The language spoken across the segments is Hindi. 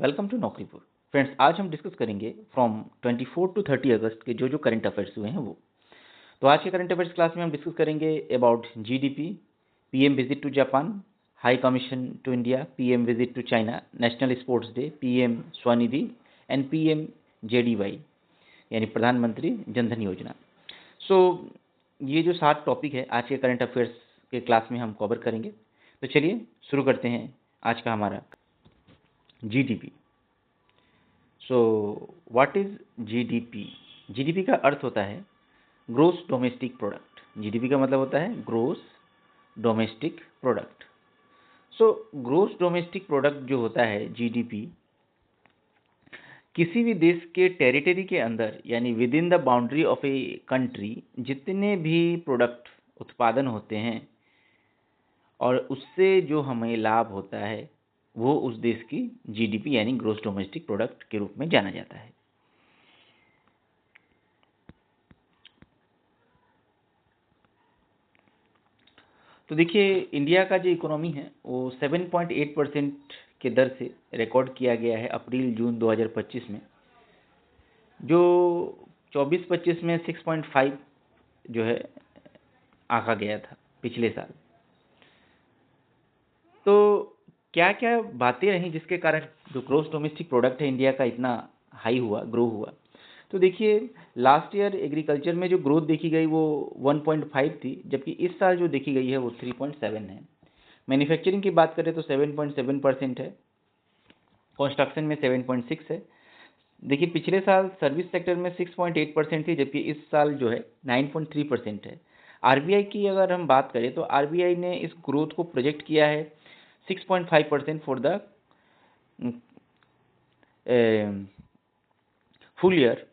Welcome to नौकरीपुर। फ्रेंड्स, आज हम डिस्कस करेंगे फ्रॉम 24 टू 30 अगस्त के जो करंट अफेयर्स हुए हैं वो। तो आज के करंट अफेयर्स क्लास में हम डिस्कस करेंगे about GDP, PM visit to Japan, high commission to India, PM visit to China, national sports day, PM Swanidhi and PM JDY यानी प्रधानमंत्री जनधन योजना। सो ये जो 7 टॉपिक है आज के करंट अफेयर्स के क्लास में हम कवर करेंगे। तो चलिए शुरू करते हैं आज का हमारा GDP. So what is GDP? GDP का अर्थ होता है ग्रोस डोमेस्टिक प्रोडक्ट। जीडीपी का मतलब होता है ग्रोस डोमेस्टिक प्रोडक्ट। सो ग्रोस डोमेस्टिक प्रोडक्ट जो होता है जीडीपी, किसी भी देश के टेरिटरी के अंदर यानी with in the boundary of a country जितने भी प्रोडक्ट उत्पादन होते हैं और उससे जो हमें लाभ होता है वो उस देश की जीडीपी यानी ग्रोस डोमेस्टिक प्रोडक्ट के रूप में जाना जाता है। तो देखिए, इंडिया का जो इकोनॉमी है वो 7.8% के दर से रिकॉर्ड किया गया है अप्रैल जून 2025 में, जो 24-25 में 6.5 जो है आंका गया था पिछले साल। तो क्या क्या बातें रहीं जिसके कारण जो ग्रोस डोमेस्टिक प्रोडक्ट है इंडिया का इतना हाई हुआ, ग्रो हुआ? तो देखिए, लास्ट ईयर एग्रीकल्चर में जो ग्रोथ देखी गई वो 1.5 थी, जबकि इस साल जो देखी गई है वो 3.7 है। मैन्युफैक्चरिंग की बात करें तो 7.7% है, कंस्ट्रक्शन में 7.6 है। देखिए, पिछले साल सर्विस सेक्टर में 6.8% थी, जबकि इस साल जो है 9.3% है। आरबीआई की अगर हम बात करें तो आरबीआई ने इस ग्रोथ को प्रोजेक्ट किया है 6.5% फॉर द फुल ईयर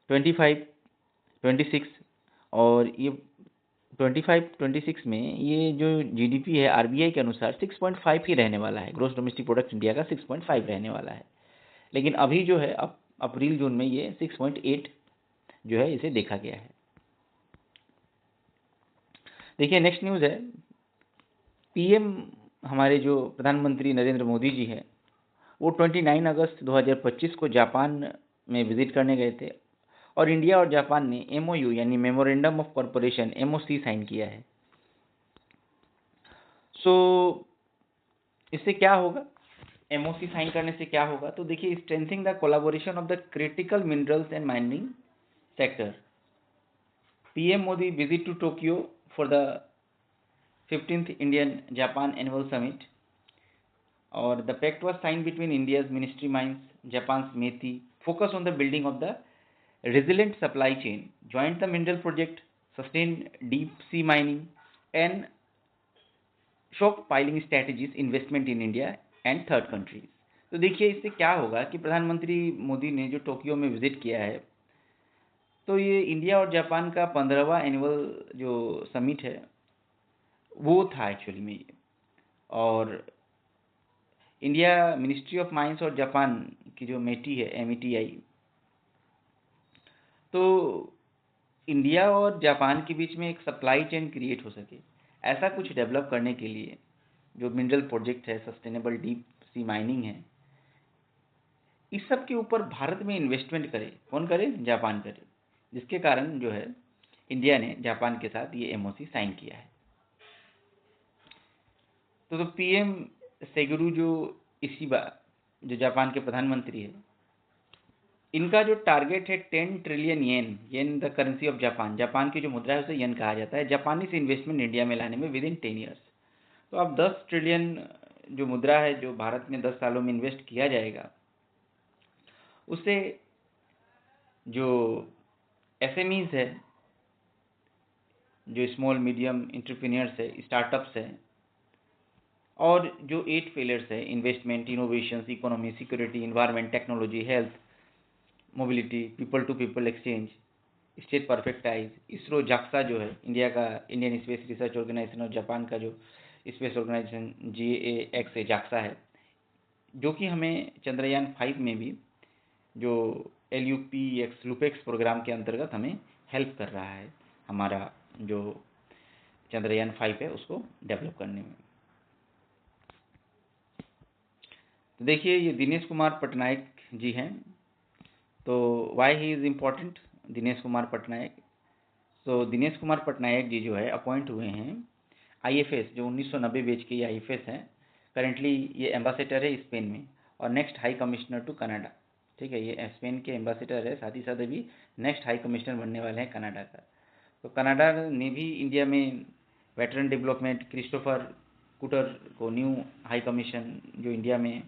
25-26, और ये 25-26 में ये जो जीडीपी है आरबीआई के अनुसार 6.5 ही रहने वाला है। ग्रोस डोमेस्टिक प्रोडक्ट इंडिया का 6.5 रहने वाला है, लेकिन अभी जो है अप्रैल जून में ये 6.8 जो है इसे देखा गया है। देखिए, नेक्स्ट न्यूज़ है, पीएम हमारे जो प्रधानमंत्री नरेंद्र मोदी जी हैं वो 29 अगस्त 2025 को जापान में विजिट करने गए थे और इंडिया और जापान ने एमओयू यानी memorandum of corporation MOC sign किया है। सो इससे क्या होगा, एमओसी साइन करने से क्या होगा? तो देखिए, strengthening the collaboration of the critical minerals and mining sector. PM Modi visit to Tokyo for the 15th Indian Japan annual summit, और the pact was signed between India's Ministry Mines, Japan's METI, focus on the building of the resilient supply chain, joint the mineral project, sustained deep sea mining, and stockpiling strategies, investment in India and third countries. तो देखिए, इससे क्या होगा कि प्रधानमंत्री मोदी ने जो टोक्यो में विजिट किया है, तो ये इंडिया और जापान का 15वां एनुअल जो समिट है वो था एक्चुअली में ये। और इंडिया मिनिस्ट्री ऑफ माइंस और जापान की जो मेटी है एमईटीआई, तो इंडिया और जापान के बीच में एक सप्लाई चेन क्रिएट हो सके, ऐसा कुछ डेवलप करने के लिए जो मिनरल प्रोजेक्ट है, सस्टेनेबल डीप सी माइनिंग है, इस सब के ऊपर भारत में इन्वेस्टमेंट करे। कौन करे? जापान करे, जिसके कारण जो है इंडिया ने जापान के साथ ये एमओसी साइन किया है। तो पीएम सेगुरु जो इशिबा जो जापान के प्रधानमंत्री है, इनका जो टारगेट है 10 trillion yen the currency of Japan, Japan की जो मुद्रा है उसे येन कहा जाता है, जापानी से इन्वेस्टमेंट इंडिया में लाने में विद इन 10 ईयर्स। तो अब 10 ट्रिलियन जो मुद्रा है जो भारत में 10 सालों में इन्वेस्ट किया जाएगा, उससे जो एसएमईज है, जो स्मॉल मीडियम एंटरप्रेन्योर्स है, स्टार्टअप्स है, और जो 8 पिलर्स है, investment, innovation, economy, security, environment, technology, health, mobility, people to people exchange, state perfect ties, ISRO, JAXA जो है इंडिया का इंडियन स्पेस रिसर्च ऑर्गेनाइजेशन, और जापान का जो स्पेस ऑर्गेनाइजेशन जीएएक्स है, जाक्सा है, जो कि हमें चंद्रयान 5 में भी जो LUPX लुपेक्स प्रोग्राम के अंतर्गत हमें हेल्प कर रहा है, हमारा जो चंद्रयान 5 है उसको डेवलप करने में। तो देखिए ये दिनेश कुमार पटनायक जी हैं। तो why he is important, Dinesh Kumar Patnaik. तो दिनेश कुमार पटनायक जी जो है अपॉइंट हुए हैं आईएफएस, जो 1990 बैच के आईएफएस हैं। करेंटली ये एम्बेसडर है स्पेन में और next high commissioner to Canada. ठीक है, ये स्पेन के एम्बेसडर है, साथ ही साथ अभी नेक्स्ट हाई कमिश्नर बनने वाले हैं कनाडा का। तो कनाडा ने भी इंडिया में वेटरन डेवलपमेंट क्रिस्टोफर कुटर को न्यू हाई कमीशन जो इंडिया में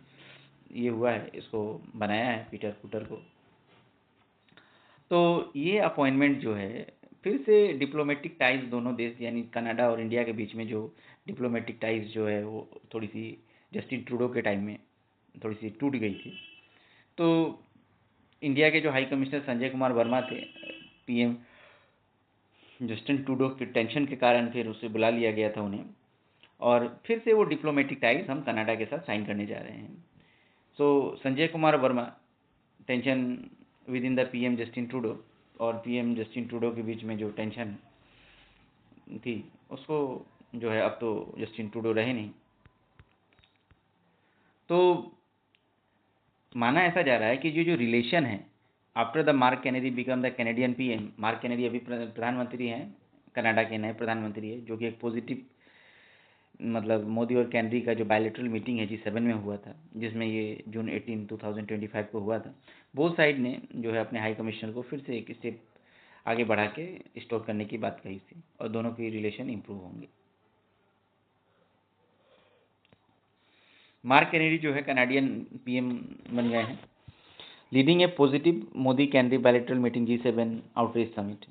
ये हुआ है इसको बनाया है, पीटर कुटर को। तो ये अपॉइंटमेंट जो है फिर से डिप्लोमेटिक टाइज दोनों देश यानी कनाडा और इंडिया के बीच में जो डिप्लोमेटिक टाइज जो है वो थोड़ी सी जस्टिन ट्रूडो के टाइम में थोड़ी सी टूट गई थी। तो इंडिया के जो हाई कमिश्नर संजय कुमार वर्मा थे, पीएम जस्टिन ट्रूडो के टेंशन के कारण फिर उसे बुला लिया गया था उन्हें, और फिर से वो डिप्लोमेटिक टाइज हम कनाडा के साथ साइन करने जा रहे हैं। So Sanjay Kumar Verma tension within the PM Justin Trudeau और पीएम जस्टिन ट्रूडो के बीच में जो टेंशन थी उसको जो है अब तो जस्टिन ट्रूडो रहे नहीं। तो माना ऐसा जा रहा है कि जो रिलेशन है after the mark Kennedy become the Canadian PM, mark Kennedy अभी प्रधानमंत्री हैं, कनाडा के नए प्रधानमंत्री है, जो कि एक पॉजिटिव मतलब मोदी और कैनेडी का जो बायलैटरल मीटिंग है G7 में हुआ था, जिसमें ये जून 18 2025 को हुआ था। बोथ साइड ने जो है अपने हाई कमिश्नर को फिर से एक स्टेप आगे बढ़ा के स्टोर करने की बात कही थी और दोनों की रिलेशन इंप्रूव होंगे। मार्क कैनेडी जो है कनाडियन पीएम बन गए हैं, leading a positive Modi Kennedy bilateral meeting G7 outreach summit.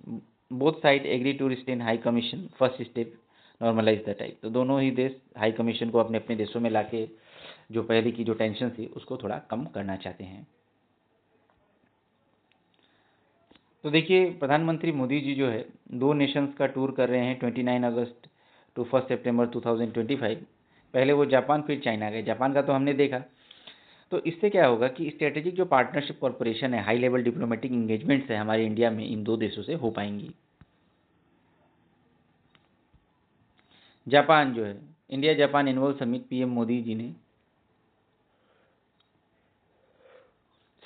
Both side agree to reinstate high commission first step normalize the type. तो दोनों ही देश हाई कमीशन को अपने अपने देशों में लाके जो पहले की जो टेंशन थी उसको थोड़ा कम करना चाहते हैं। तो देखिए प्रधानमंत्री मोदी जी जो है 2 नेशंस का टूर कर रहे हैं 29 अगस्त टू 1 सितंबर 2025। पहले वो जापान फिर चाइना गए। जापान का तो हमने देखा। तो इससे क्या होगा कि स्ट्रेटेजिक जो पार्टनरशिप कॉर्पोरेशन है, हाई लेवल डिप्लोमेटिक इंगेजमेंट्स है हमारे इंडिया में इन 2 देशों से हो पाएंगी। जापान जो है India Japan annual summit PM Modi ji ने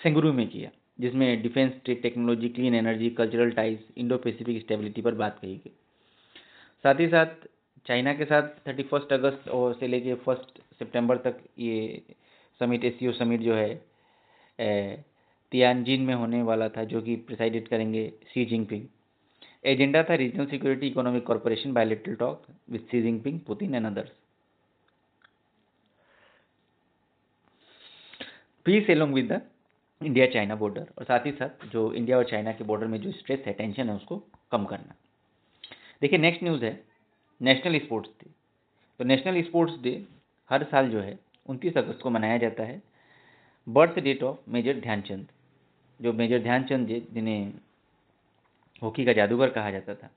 सेंगुरु में किया, जिसमें defence, technology, clean energy, cultural ties, Indo Pacific stability पर बात कही गई। साथ ही साथ चाइना के साथ 31 अगस्त और से लेके 1 सितंबर तक ये समिट एससीओ समिट जो है तियानजिन में होने वाला था, जो कि प्रिसाइडेड करेंगे शी जिनपिंग। एजेंडा था regional security economic corporation bilateral talk with Xi Jinping, Putin and others, peace along with the India China border, और साथ ही साथ जो इंडिया और चाइना के बॉर्डर में जो स्ट्रेस है, टेंशन है, उसको कम करना। देखिए नेक्स्ट न्यूज़ है नेशनल स्पोर्ट्स डे। तो नेशनल स्पोर्ट्स डे हर साल जो है 29 अगस्त को मनाया जाता है, birth date of major Dhyanchand. जो मेजर ध्यानचंद जी जिन्हें हॉकी का जादूगर कहा जाता था,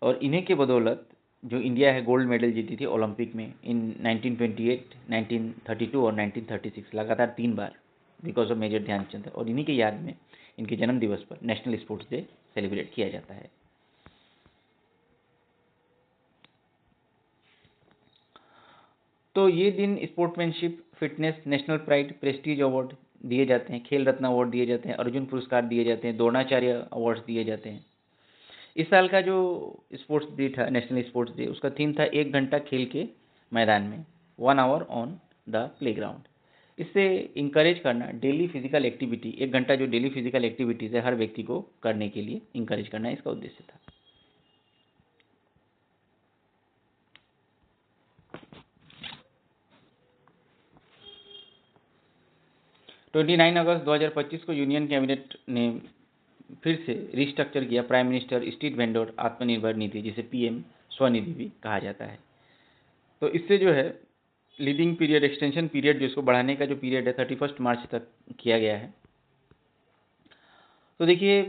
और इन्हीं के बदौलत जो इंडिया है गोल्ड मेडल जीती थी ओलंपिक में इन 1928, 1932 और 1936, लगातार 3 बार, बिकॉज ऑफ मेजर ध्यानचंद। और इन्हीं की याद में इनके जन्म दिवस पर नेशनल स्पोर्ट्स डे सेलिब्रेट किया जाता है। तो ये दिन sportsmanship, fitness, national pride, Prestige award दिए जाते हैं, खेल रत्न अवार्ड दिए जाते हैं, अर्जुन पुरस्कार दिए जाते हैं, द्रोणाचार्य अवार्ड्स दिए जाते हैं। इस साल का जो स्पोर्ट्स डे था, नेशनल स्पोर्ट्स डे, उसका थीम था 1 घंटा खेल के मैदान में, 1 आवर ऑन द प्लेग्राउंड। इससे इंकरेज करना डेली फिजिकल एक्टिविटी, 1 घंटा जो डेली फिजिकल एक्टिविटीज़ है हर व्यक्ति को करने के लिए इंकरेज करना इसका उद्देश्य था। ट्वेंटी 9 अगस्त 2025 को यूनियन कैबिनेट ने फिर से रिस्ट्रक्चर किया prime minister street vendor Atmanirbhar Nidhi, जिसे पीएम स्वनिधि भी कहा जाता है। तो इससे जो है लीडिंग पीरियड, एक्सटेंशन पीरियड, जो इसको बढ़ाने का जो पीरियड है 31 मार्च तक किया गया है। तो देखिए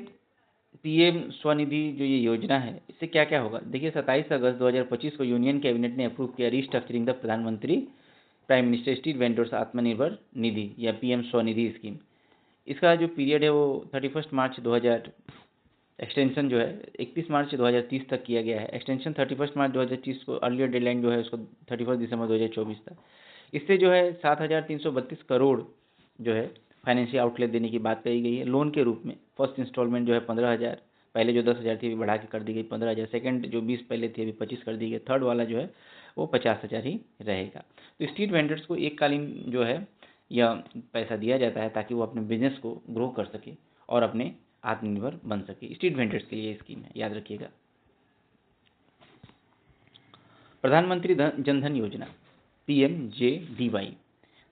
पीएम स्वनिधि जो ये योजना है इससे क्या क्या होगा। देखिए 27 अगस्त 2025 को यूनियन कैबिनेट ने अप्रूव किया रिस्ट्रक्चरिंग द प्रधानमंत्री prime minister street vendors Atmanirbhar Nidhi या पीएम स्वनिधि स्कीम। इसका जो पीरियड है वो 31 मार्च 2000, एक्सटेंशन जो है 31 मार्च 2030 तक किया गया है। एक्सटेंशन 31 मार्च 2030 को, अर्लियर डेडलाइन जो है उसको 31 दिसंबर 2024 तक। इससे जो है 7,332 करोड़ जो है फाइनेंशियल आउटलेट देने की बात कही गई है लोन के रूप में। फर्स्ट इंस्टॉलमेंट जो है 15,000, पहले जो 10,000 थी अभी बढ़ा के कर दी गई 15,000। सेकंड जो 20 पहले थी अभी 25 कर दी गई। थर्ड वाला जो है वो 50,000 ही रहेगा। तो स्ट्रीट वेंडर्स को एक कालीन जो है यह पैसा दिया जाता है ताकि वो अपने बिजनेस को ग्रो कर सके और अपने आत्मनिर्भर बन सके। स्ट्रीट वेंडर्स के लिए स्कीम है, याद रखिएगा। प्रधानमंत्री जनधन योजना PMJDY।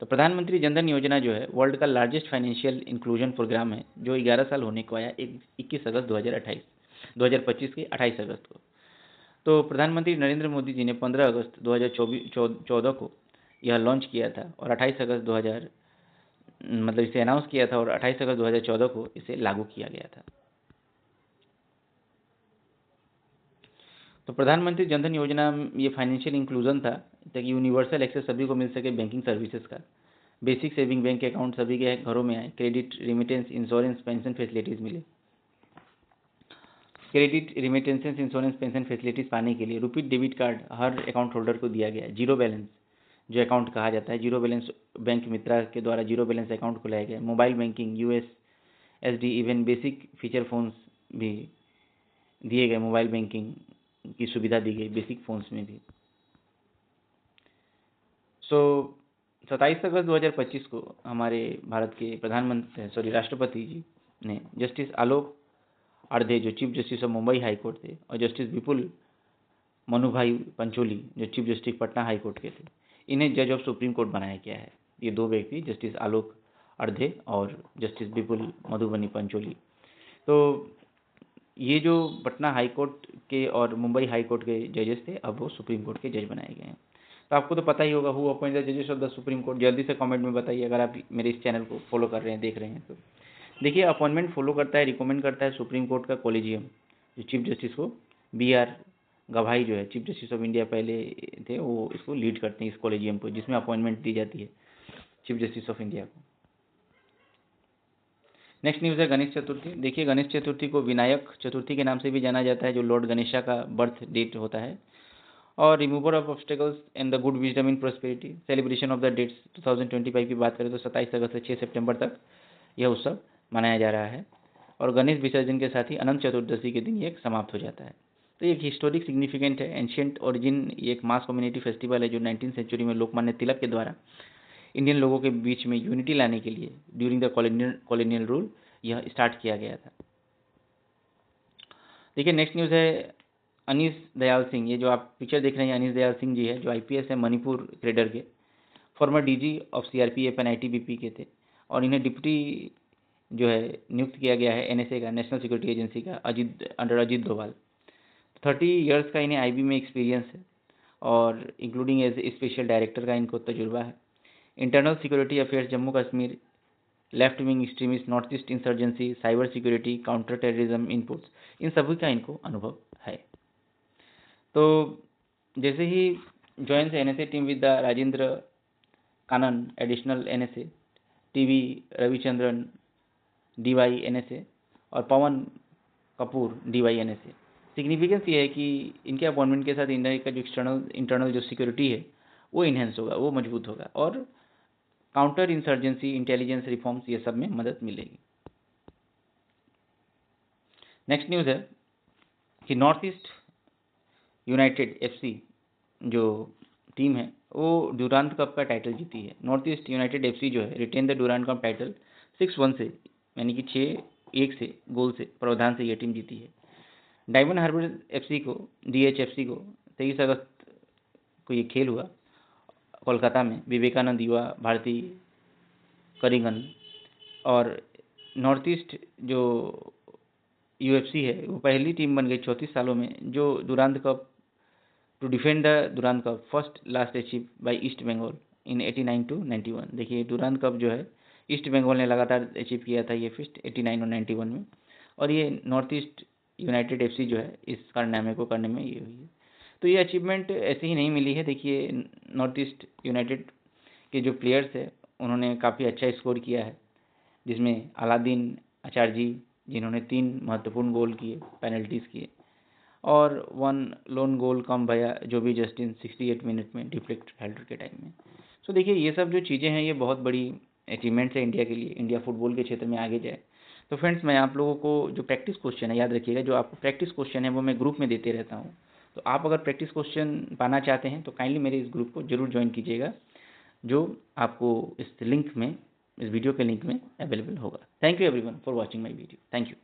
तो प्रधानमंत्री जनधन योजना जो है वर्ल्ड का लार्जेस्ट फाइनेंशियल इंक्लूजन प्रोग्राम है जो 11 साल होने को आया 21 अगस्त 2025 के 28 अगस्त को। तो प्रधानमंत्री नरेंद्र मोदी जी ने 15 अगस्त 2014 को यह लॉन्च किया था और 28 अगस्त 2000 मतलब इसे अनाउंस किया था और 28 अगस्त 2014 को इसे लागू किया गया था। तो प्रधानमंत्री जनधन योजना ये फाइनेंशियल इंक्लूजन था ताकि यूनिवर्सल एक्सेस सभी को मिल सके बैंकिंग सर्विसेज का। बेसिक सेविंग बैंक अकाउंट सभी के घरों में आए। Credit, remittance, insurance, pension facilities मिले। Credit, remittances, insurance, pension facilities पाने के लिए रुपी डेबिट कार्ड हर अकाउंट होल्डर को दिया गया। जीरो बैलेंस जो अकाउंट कहा जाता है, जीरो बैलेंस बैंक मित्रा के द्वारा जीरो बैलेंस अकाउंट खुलाया गया। Mobile banking, USSD, even basic feature phones भी दिए गए। मोबाइल बैंकिंग की सुविधा दी गई बेसिक फोन्स में भी। 27 अगस्त 2025 को हमारे भारत के राष्ट्रपति जी ने जस्टिस आलोक अर्धे जो chief justice of Mumbai high court थे और जस्टिस विपुल मनुभाई पंचोली जो chief justice Patna high court के थे, इन्हें जज ऑफ सुप्रीम कोर्ट बनाया गया है। ये दो व्यक्ति जस्टिस आलोक अर्धे और जस्टिस विपुल मधुबनी पंचोली। तो ये जो पटना हाई कोर्ट के और मुंबई हाई कोर्ट के जजेस थे अब वो सुप्रीम कोर्ट के जज बनाए गए हैं। तो आपको तो पता ही होगा हु अपॉइंट द जजेस ऑफ द सुप्रीम कोर्ट। जल्दी से कमेंट में बताइए अगर आप मेरे इस चैनल को फॉलो कर रहे हैं, देख रहे हैं। तो देखिए अपॉइंटमेंट फॉलो करता है, रिकमेंड करता है सुप्रीम कोर्ट का कॉलेजियम जो चीफ जस्टिस को BR गवाही जो है चीफ जस्टिस ऑफ इंडिया पहले थे, वो इसको लीड करते हैं इस कॉलेजियम को जिसमें अपॉइंटमेंट दी जाती है चीफ जस्टिस ऑफ इंडिया को। नेक्स्ट न्यूज़ है गणेश चतुर्थी। देखिए गणेश चतुर्थी को विनायक चतुर्थी के नाम से भी जाना जाता है जो लॉर्ड गणेशा का बर्थ डेट होता है। और remover of obstacles and the good wisdom in prosperity celebration of the dates 2025 की बात करें तो 27 अगस्त से 6 सितंबर तक यह उत्सव मनाया जा रहा है। और गणेश विसर्जन के साथ ही अनंत चतुर्दशी के दिन ये समाप्त हो जाता है। तो ये एक हिस्टोरिक सिग्निफिकेंट है, एंशियंट ओरिजिन, ये एक मास कम्युनिटी फेस्टिवल है जो 19वीं सेंचुरी में लोकमान्य तिलक के द्वारा इंडियन लोगों के बीच में यूनिटी लाने के लिए ड्यूरिंग द कॉलोनियल रूल यह स्टार्ट किया गया था। देखिए नेक्स्ट न्यूज़ है अनीस दयाल सिंह। ये जो आप पिक्चर देख रहे हैं अनीस दयाल सिंह जी है जो IPS है मणिपुर कैडर के, farmer DG of CRPF and ITBP के थे और इन्हें डिप्टी जो है नियुक्त किया गया है NSA का, नेशनल सिक्योरिटी एजेंसी का, अंडर अजीत डोभाल। 30 ईयर्स का इन्हें IB में एक्सपीरियंस है और इंक्लूडिंग एज स्पेशल डायरेक्टर का इनको तजुर्बा है। Internal security affairs Jammu Kashmir, left wing extremist, north east insurgency, cyber security, counter terrorism inputs, इन सभी का इनको अनुभव है। तो जैसे ही joins NSA team with the Rajendra Kannan additional NSA, TV Ravichandran DY NSA और Pawan Kapoor DY NSA। Significance ये है कि इनके अपॉइंटमेंट के साथ इंडिया का जो इंटरनल जो सिक्योरिटी है वो इन्हेंस होगा, वो मजबूत होगा और काउंटर इंसर्जेंसी, इंटेलिजेंस रिफॉर्म्स ये सब में मदद मिलेगी। नेक्स्ट न्यूज़ है कि नॉर्थ ईस्ट यूनाइटेड FC जो टीम है वो डुरांड कप का टाइटल जीती है। नॉर्थ ईस्ट यूनाइटेड FC जो है retain the Durand cup title 6-1 से, यानी कि 6-1 से गोल से प्रावधान से ये टीम जीती है। डायमंड हार्बर FC को, DHFC को 23 अगस्त को ये खेल हुआ कोलकाता में, विवेकानंद युवा भारती करिगन। और नॉर्थ ईस्ट जो UFC है वो पहली टीम बन गई 34 सालों में जो Durand cup to defend the Durand cup first last achieve by east Bengal in 89-91। देखिए डुरांड कप जो है ईस्ट बंगाल ने लगातार अचीव किया था ये फीस्ट 89 और 91 में, और ये नॉर्थ ईस्ट यूनाइटेड FC जो है इस कारनामे को करने में ये हुई है। तो ये अचीवमेंट ऐसे ही नहीं मिली है। देखिए नॉर्थ ईस्ट यूनाइटेड के जो प्लेयर्स है उन्होंने काफ़ी अच्छा स्कोर किया है, जिसमें अलादीन आचार्य जिन्होंने 3 महत्वपूर्ण गोल किए, पेनल्टीज़ किए, और 1 लोन गोल कम भया जो भी जस्ट इन 68 मिनट में डिफ्लेक्ट हेल्डर के टाइम में। सो देखिए ये सब जो चीज़ें हैं ये बहुत बड़ी अचीवमेंट्स है इंडिया के लिए, इंडिया फुटबॉल के क्षेत्र में आगे जाए। तो फ्रेंड्स मैं आप लोगों को जो प्रैक्टिस क्वेश्चन है याद रखिएगा, जो आपको प्रैक्टिस क्वेश्चन है वो मैं ग्रुप में देते रहता हूँ। तो आप अगर प्रैक्टिस क्वेश्चन पाना चाहते हैं तो काइंडली मेरे इस ग्रुप को जरूर ज्वाइन कीजिएगा, जो आपको इस लिंक में, इस वीडियो के लिंक में अवेलेबल होगा। Thank you everyone for watching my video. Thank you.